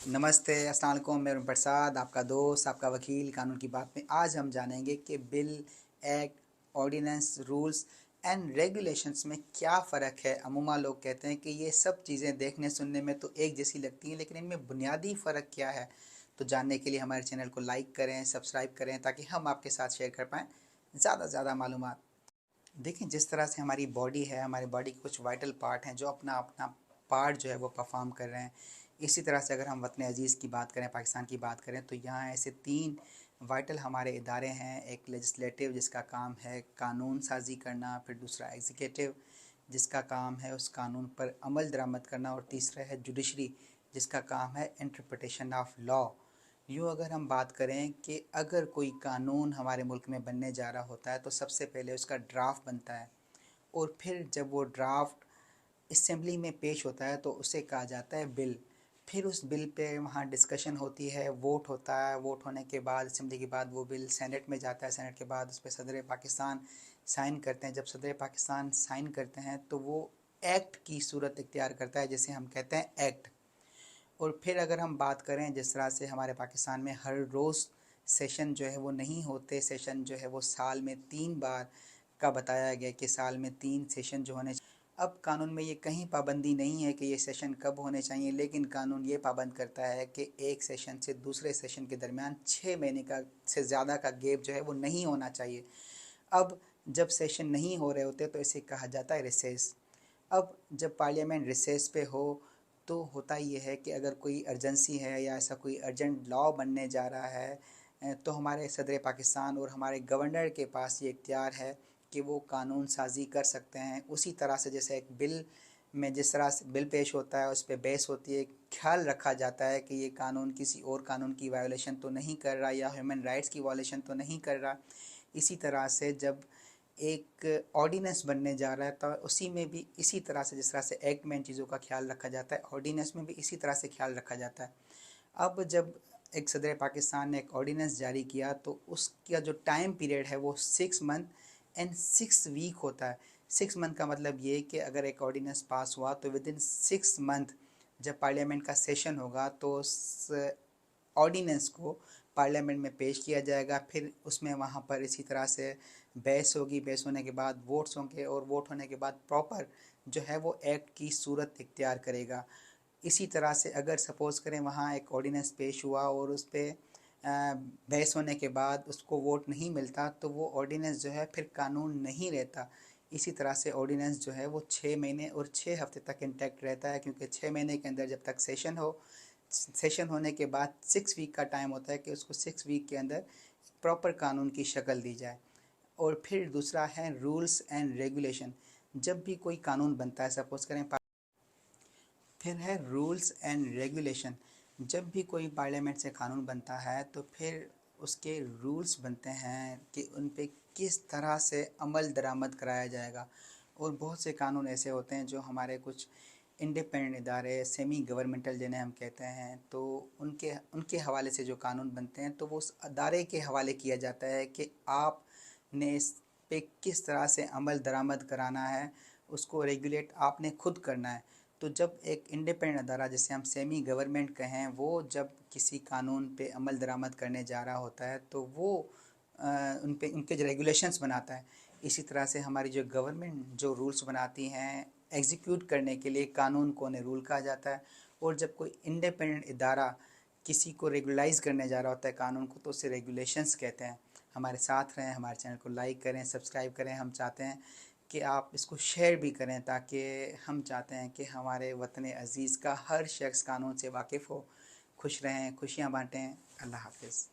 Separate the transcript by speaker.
Speaker 1: नमस्ते, अस्सलाम वालेकुम। मैं प्रसाद, आपका दोस्त, आपका वकील कानून की बात में। आज हम जानेंगे कि bill, act, ordinance, rules and regulations में क्या फ़र्क है। अमूमा लोग कहते हैं कि ये सब चीज़ें देखने सुनने में तो एक जैसी लगती हैं, लेकिन इनमें बुनियादी फ़र्क क्या है। तो जानने के लिए हमारे चैनल को लाइक करें, सब्सक्राइब करें, ताकि हम आपके साथ शेयर कर पाएँ ज़्यादा से ज़्यादा मालूमात। देखिए, जिस तरह से हमारी बॉडी है, हमारी बॉडी के कुछ वाइटल पार्ट हैं जो अपना अपना पार्ट जो है वो परफॉर्म कर रहे हैं। इसी तरह से अगर हम वतन अजीज़ की बात करें, पाकिस्तान की बात करें, तो यहाँ ऐसे 3 वाइटल हमारे इदारे हैं। एक लेजिस्लेटिव जिसका काम है कानून साज़ी करना, फिर दूसरा एग्जीक्यूटिव जिसका काम है उस कानून पर अमल दरामद करना, और तीसरा है जुडिशरी जिसका काम है इंटरप्रिटेशन ऑफ लॉ। यूँ अगर हम बात करें कि अगर कोई कानून हमारे मुल्क में बनने जा रहा होता है तो सबसे पहले उसका ड्राफ्ट बनता है, और फिर जब वो ड्राफ्ट असेंबली में पेश होता है तो उसे कहा जाता है बिल। फिर उस बिल पे वहाँ डिस्कशन होती है, वोट होता है। वोट होने के बाद असेंबली के बाद वो बिल सेनेट में जाता है। सेनेट के बाद उस पर सदर पाकिस्तान साइन करते हैं। जब सदर पाकिस्तान साइन करते हैं तो वो एक्ट की सूरत इख्तियार करता है, जिसे हम कहते हैं एक्ट। और फिर अगर हम बात करें, जिस तरह से हमारे पाकिस्तान में हर रोज़ सेशन जो है वो नहीं होते, सेशन जो है वो साल में 3 बार का बताया गया कि साल में 3 सेशन जो होने। अब कानून में ये कहीं पाबंदी नहीं है कि ये सेशन कब होने चाहिए, लेकिन कानून ये पाबंद करता है कि एक सेशन से दूसरे सेशन के दरमियान 6 महीने का से ज़्यादा का गैप जो है वो नहीं होना चाहिए। अब जब सेशन नहीं हो रहे होते तो इसे कहा जाता है रिसेस। अब जब पार्लियामेंट रिसेस पे हो तो होता ये है कि अगर कोई अर्जेंसी है या ऐसा कोई अर्जेंट लॉ बनने जा रहा है, तो हमारे सदर पाकिस्तान और हमारे गवर्नर के पास ये इख्तियार है कि वो कानून साज़ी कर सकते हैं। उसी तरह से जैसे एक बिल में जिस तरह से बिल पेश होता है, उस पर बहस होती है, ख्याल रखा जाता है कि ये कानून किसी और कानून की वायोलेशन तो नहीं कर रहा या ह्यूमन राइट्स की वायोलेशन तो नहीं कर रहा। इसी तरह से जब एक ऑर्डिनेंस बनने जा रहा है तो उसी में भी इसी तरह से, जिस तरह से एक्ट में इन चीज़ों का ख्याल रखा जाता है, ऑर्डिनेंस में भी इसी तरह से ख्याल रखा जाता है। अब जब एक सदर पाकिस्तान ने एक ऑर्डिनेंस जारी किया तो उसका जो टाइम पीरियड है वो 6 मंथ एंड 6 वीक होता है। 6 मंथ का मतलब ये कि अगर एक ऑर्डिनेंस पास हुआ तो विद इन 6 मंथ जब पार्लियामेंट का सेशन होगा तो उस ऑर्डिनेंस को पार्लियामेंट में पेश किया जाएगा। फिर उसमें वहाँ पर इसी तरह से बहस होगी, बहस होने के बाद वोट्स होंगे, और वोट होने के बाद प्रॉपर जो है वो एक्ट की सूरत इख्तियार करेगा। इसी तरह से अगर सपोज़ करें वहाँ एक ऑर्डिनेंस पेश हुआ और उस पर बहस होने के बाद उसको वोट नहीं मिलता, तो वो ऑर्डिनेंस जो है फिर कानून नहीं रहता। इसी तरह से ऑर्डिनेंस जो है वो 6 महीने और 6 हफ्ते तक इंटैक्ट रहता है, क्योंकि 6 महीने के अंदर जब तक सेशन हो, सेशन होने के बाद 6 वीक का टाइम होता है कि उसको 6 वीक के अंदर प्रॉपर कानून की शक्ल दी जाए। और फिर दूसरा है रूल्स एंड रेगुलेशन। जब भी कोई कानून बनता है, सपोज़ करें, फिर है रूल्स एंड रेगुलेशन। जब भी कोई पार्लियामेंट से कानून बनता है तो फिर उसके रूल्स बनते हैं कि उन पे किस तरह से अमल दरामद कराया जाएगा। और बहुत से कानून ऐसे होते हैं जो हमारे कुछ इंडिपेंडेंट इदारे, सेमी गवर्नमेंटल जिन्हें हम कहते हैं, तो उनके उनके हवाले से जो कानून बनते हैं तो वो उस अदारे के हवाले किया जाता है कि आपने इस पे किस तरह से अमल दरामद कराना है, उसको रेगुलेट आपने खुद करना है। तो जब एक इंडिपेंडेंट अदारा, जिसे हम सेमी गवर्नमेंट कहें, वो जब किसी कानून पे अमल दरामद करने जा रहा होता है तो वो उन पे उनके जो रेगुलेशंस बनाता है। इसी तरह से हमारी जो गवर्नमेंट जो रूल्स बनाती हैं एग्जीक्यूट करने के लिए, कानून को उन्हें रूल कहा जाता है। और जब कोई इंडिपेंडेंट इदारा किसी को रेगुलाइज करने जा रहा होता है कानून को, तो उसे रेगुलेशंस कहते हैं। हमारे साथ रहें, हमारे चैनल को लाइक करें, सब्सक्राइब करें। हम चाहते हैं कि आप इसको शेयर भी करें, ताकि हम चाहते हैं कि हमारे वतन अज़ीज़ का हर शख्स कानून से वाकिफ़ हो। खुश रहें, खुशियाँ बाँटें। अल्लाह हाफ़िज़।